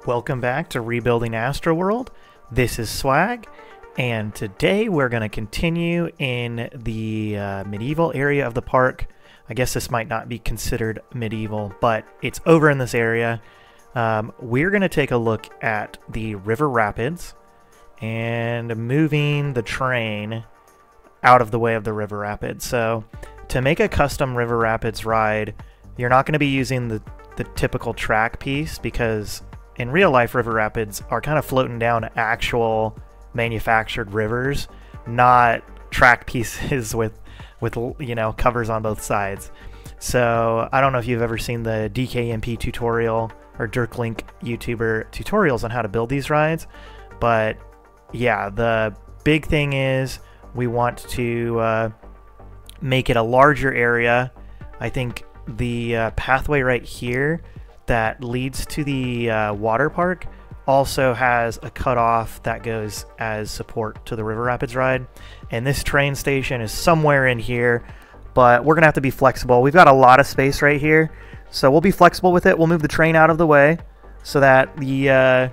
Welcome back to Rebuilding Astroworld. This is Swag, and today we're going to continue in the medieval area of the park. I guess this might not be considered medieval, but it's over in this area. We're going to take a look at the river rapids and moving the train out of the way of the river rapids. So to make a custom river rapids ride, you're not going to be using the typical track piece, because in real life river rapids are kind of floating down actual manufactured rivers, not track pieces with covers on both sides. So I don't know if you've ever seen the DKMP tutorial or DirkLink YouTuber tutorials on how to build these rides, but yeah, the big thing is we want to make it a larger area. I think the pathway right here that leads to the water park also has a cutoff that goes as support to the river rapids ride, and this train station is somewhere in here, but we're gonna have to be flexible. We've got a lot of space right here, so we'll be flexible with it. We'll move the train out of the way so that the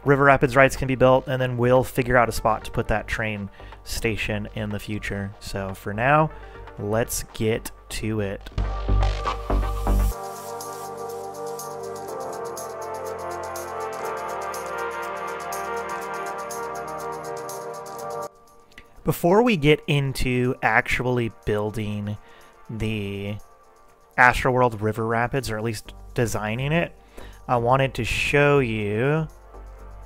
river rapids rides can be built, and then we'll figure out a spot to put that train station in the future. So for now, let's get to it. Before we get into actually building the Astroworld River Rapids, or at least designing it, I wanted to show you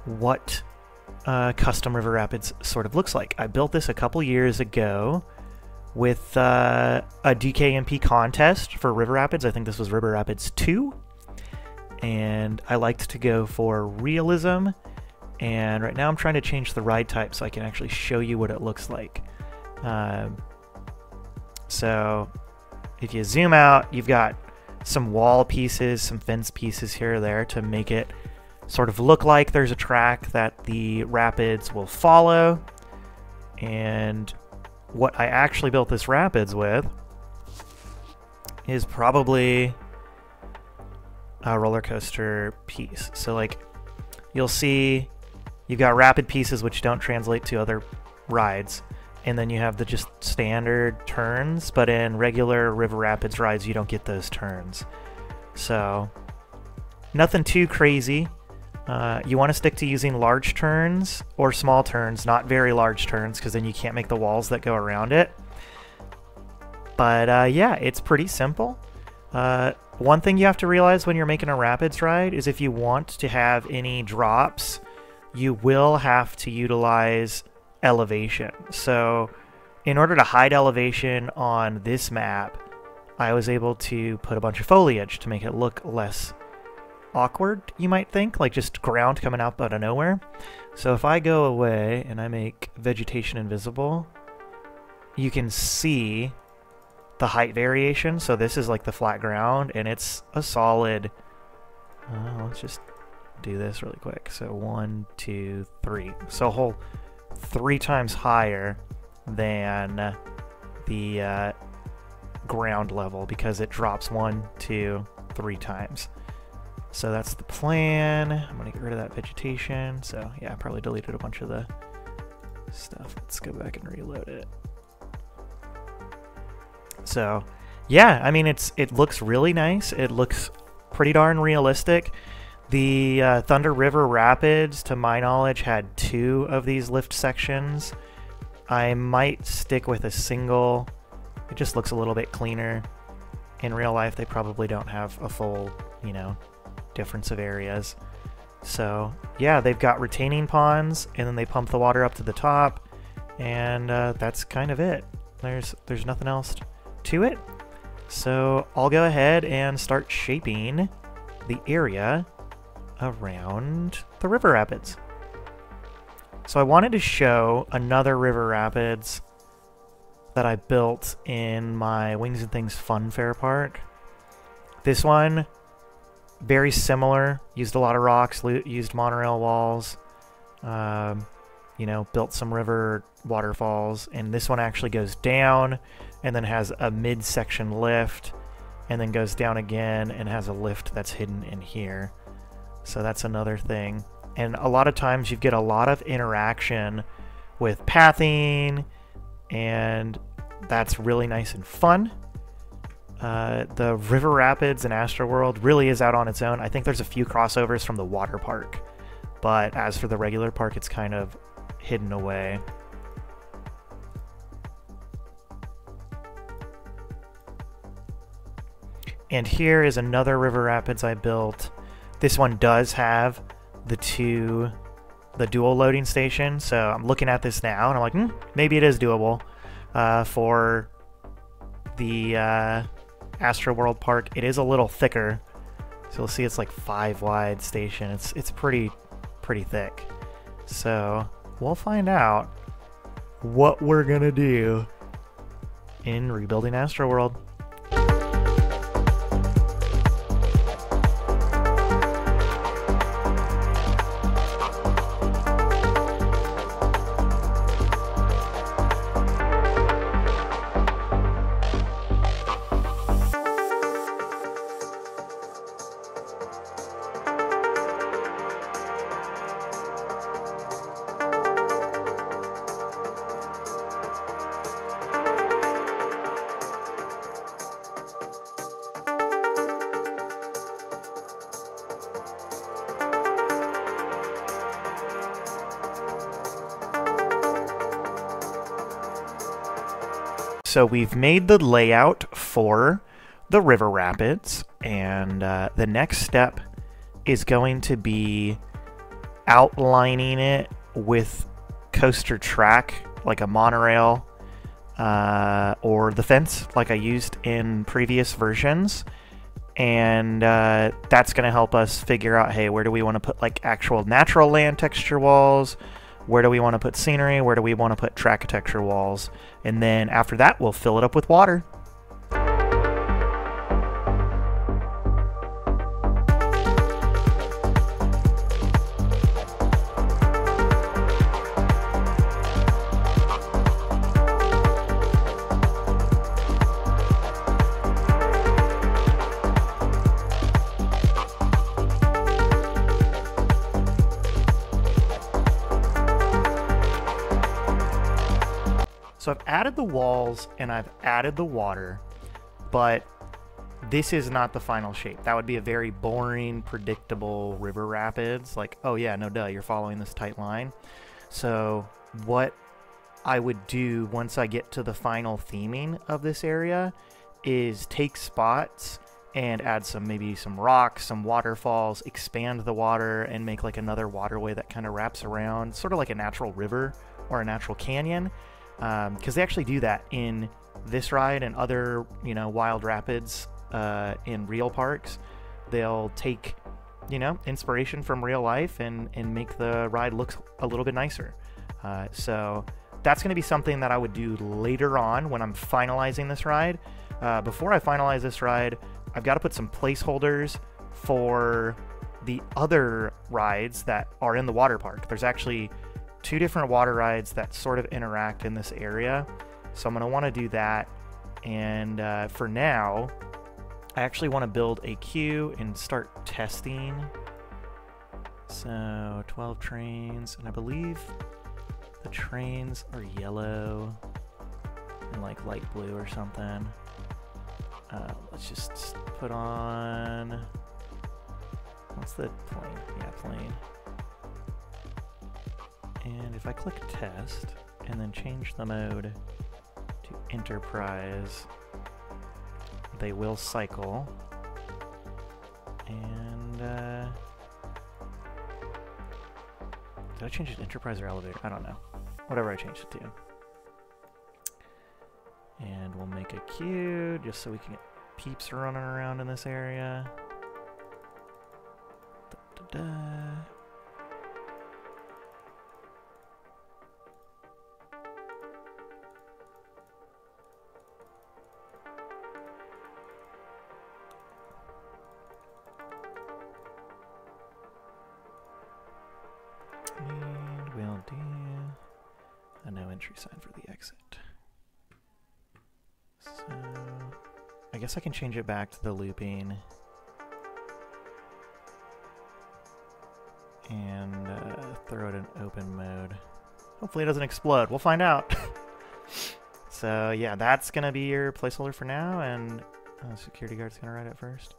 what custom River Rapids sort of looks like. I built this a couple years ago with a DKMP contest for River Rapids. I think this was River Rapids 2, and I liked to go for realism. And right now I'm trying to change the ride type so I can actually show you what it looks like. So if you zoom out, you've got some wall pieces, some fence pieces here or there to make it sort of look like there's a track that the rapids will follow. And what I actually built this rapids with is probably a roller coaster piece. So like you'll see, you've got rapid pieces which don't translate to other rides, and then you have the just standard turns, but in regular river rapids rides you don't get those turns. So nothing too crazy. You want to stick to using large turns or small turns, not very large turns, because then you can't make the walls that go around it. But yeah, it's pretty simple. One thing you have to realize when you're making a rapids ride is if you want to have any drops, you will have to utilize elevation. So in order to hide elevation on this map, I was able to put a bunch of foliage to make it look less awkward, you might think, like just ground coming out of nowhere. So if I go away and I make vegetation invisible, you can see the height variation. So this is like the flat ground, and it's a solid, let's just do this really quick. So 1, 2, 3. So a whole 3 times higher than the ground level, because it drops 1, 2, 3 times. So that's the plan. I'm gonna get rid of that vegetation. So yeah, I probably deleted a bunch of the stuff. Let's go back and reload it. So yeah, I mean, it looks really nice. It looks pretty darn realistic. The Thunder River Rapids, to my knowledge, had 2 of these lift sections. I might stick with a single. It just looks a little bit cleaner. In real life, they probably don't have a full, difference of areas. So yeah, they've got retaining ponds, and then they pump the water up to the top, and that's kind of it. There's nothing else to it. So I'll go ahead and start shaping the area around the river rapids. So I wanted to show another river rapids that I built in my Wings and Things Fun Fair park. This one, very similar, used a lot of rocks, used monorail walls, built some river waterfalls, and this one actually goes down and then has a midsection lift, and then goes down again and has a lift that's hidden in here. So that's another thing. And a lot of times you get a lot of interaction with pathing, and that's really nice and fun. The River Rapids in Astroworld really is out on its own. I think there's a few crossovers from the water park, but as for the regular park, it's kind of hidden away. And here is another River Rapids I built. This one does have the dual loading station, so I'm looking at this now and I'm like, maybe it is doable for the Astroworld Park. It is a little thicker, so you'll see it's like 5 wide station. It's pretty thick. So we'll find out what we're gonna do in rebuilding Astroworld. So we've made the layout for the River Rapids, and the next step is going to be outlining it with coaster track, like a monorail, or the fence like I used in previous versions. And that's going to help us figure out, hey, where do we want to put like actual natural land texture walls? Where do we want to put scenery? Where do we want to put track texture walls? And then after that, we'll fill it up with water. So I've added the walls and I've added the water, but this is not the final shape. That would be a very boring, predictable river rapids. Like, oh yeah, no duh, you're following this tight line. So what I would do once I get to the final theming of this area is take spots and add maybe some rocks, some waterfalls, expand the water, and make like another waterway that kind of wraps around, sort of like a natural river or a natural canyon. Because they actually do that in this ride and other, wild rapids in real parks. They'll take, inspiration from real life and make the ride look a little bit nicer. So that's going to be something that I would do later on when I'm finalizing this ride. Before I finalize this ride, I've got to put some placeholders for the other rides that are in the water park. There's actually 2 different water rides that sort of interact in this area, so I'm going to want to do that. And for now, I actually want to build a queue and start testing. So 12 trains, and I believe the trains are yellow and like light blue or something. Let's just put on, what's the plane? Yeah, plane. And if I click test and then change the mode to enterprise, they will cycle. And did I change it to enterprise or elevator? I don't know. Whatever I changed it to. And we'll make a queue just so we can get peeps running around in this area. Da, da, da. And we'll do a no entry sign for the exit. So I guess I can change it back to the looping. and throw it in open mode. Hopefully it doesn't explode. We'll find out. So yeah, that's gonna be your placeholder for now, and security guard's gonna ride it first.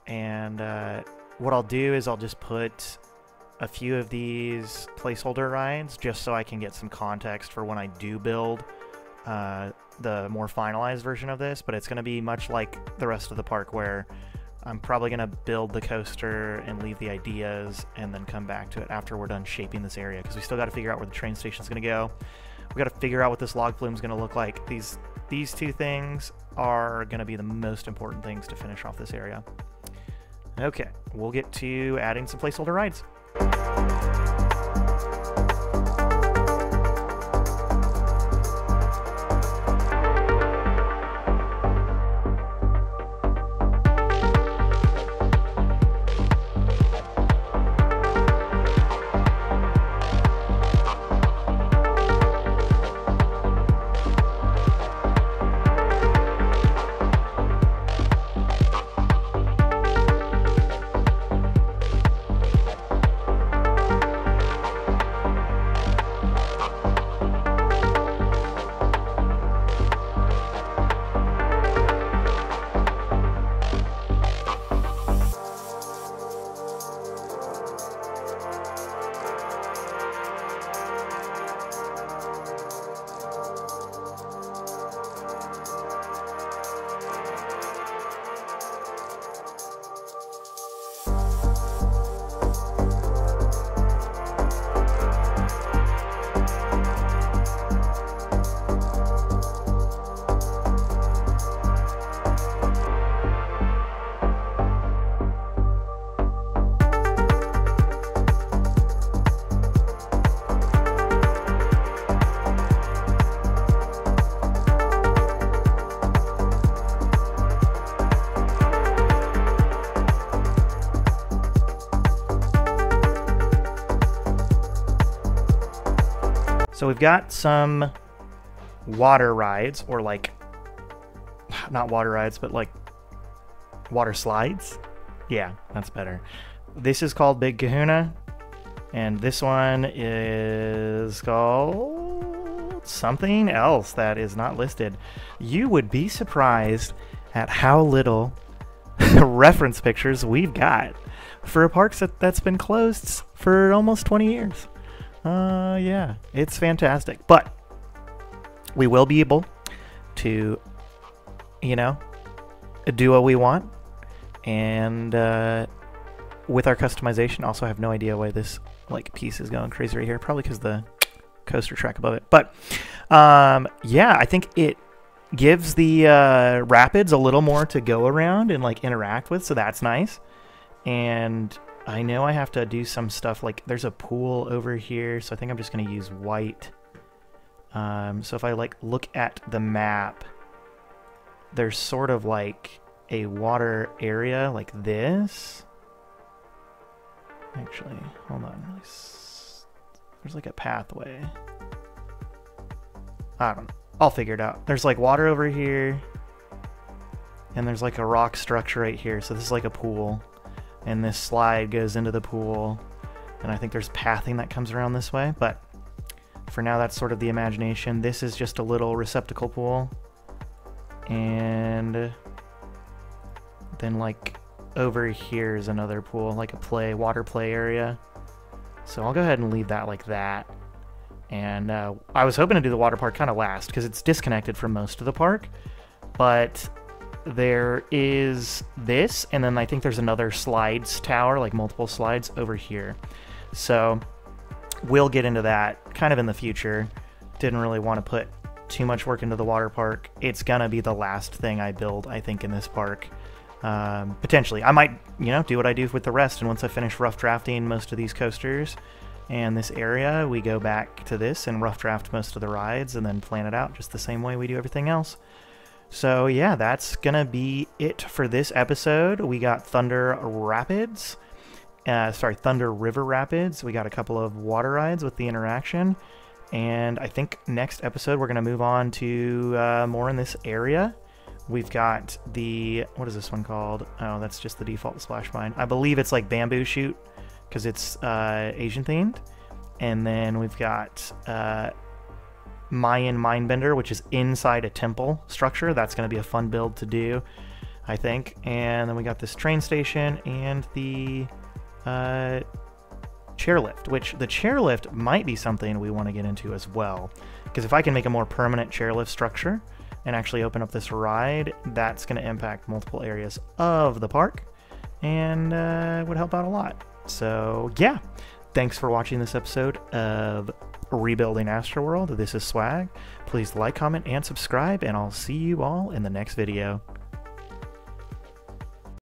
And what I'll do is I'll just put a few of these placeholder rides just so I can get some context for when I do build the more finalized version of this, but it's going to be much like the rest of the park where I'm probably going to build the coaster and leave the ideas and then come back to it after we're done shaping this area, because we still got to figure out where the train station's going to go. We got to figure out what this log flume is going to look like. These two things are going to be the most important things to finish off this area. Okay, we'll get to adding some placeholder rides. So we've got some water rides, or like, not water rides, but like water slides. Yeah, that's better. This is called Big Kahuna, and this one is called something else that is not listed. You would be surprised at how little reference pictures we've got for a park that's been closed for almost 20 years. Yeah, it's fantastic. But we will be able to, you know, do what we want. And with our customization, also have no idea why this like piece is going crazy right here. Probably because the coaster track above it. But yeah, I think it gives the rapids a little more to go around and like interact with, so that's nice. And I know I have to do some stuff, like there's a pool over here, so I think I'm just going to use white. So if I like look at the map, there's sort of like a water area like this. Actually, hold on. There's like a pathway. I don't know. I'll figure it out. There's like water over here, and there's like a rock structure right here. So this is like a pool, and this slide goes into the pool, and I think there's pathing that comes around this way, but for now that's sort of the imagination. This is just a little receptacle pool, and then like over here is another pool, like a water play area. So I'll go ahead and leave that like that. And I was hoping to do the water park kind of last because it's disconnected from most of the park, but there is this, and then I think there's another slides tower, like multiple slides over here. So we'll get into that kind of in the future. Didn't really want to put too much work into the water park. It's gonna be the last thing I build, I think, in this park. Potentially I might, you know, do what I do with the rest, and once I finish rough drafting most of these coasters and this area, we go back to this and rough draft most of the rides and then plan it out just the same way we do everything else. So yeah, that's gonna be it for this episode. We got Thunder River Rapids. We got a couple of water rides with the interaction, and I think next episode we're gonna move on to more in this area. We've got the, what is this one called? Oh, that's just the default splash mine. I believe it's like Bamboo Shoot because it's Asian themed. And then we've got Mayan Mindbender, which is inside a temple structure. That's going to be a fun build to do, I think. And then we got this train station and the chairlift, which the chairlift might be something we want to get into as well. Because if I can make a more permanent chairlift structure and actually open up this ride, that's going to impact multiple areas of the park and would help out a lot. So yeah, thanks for watching this episode of Rebuilding Astroworld. This is Swag. Please like, comment, and subscribe, and I'll see you all in the next video.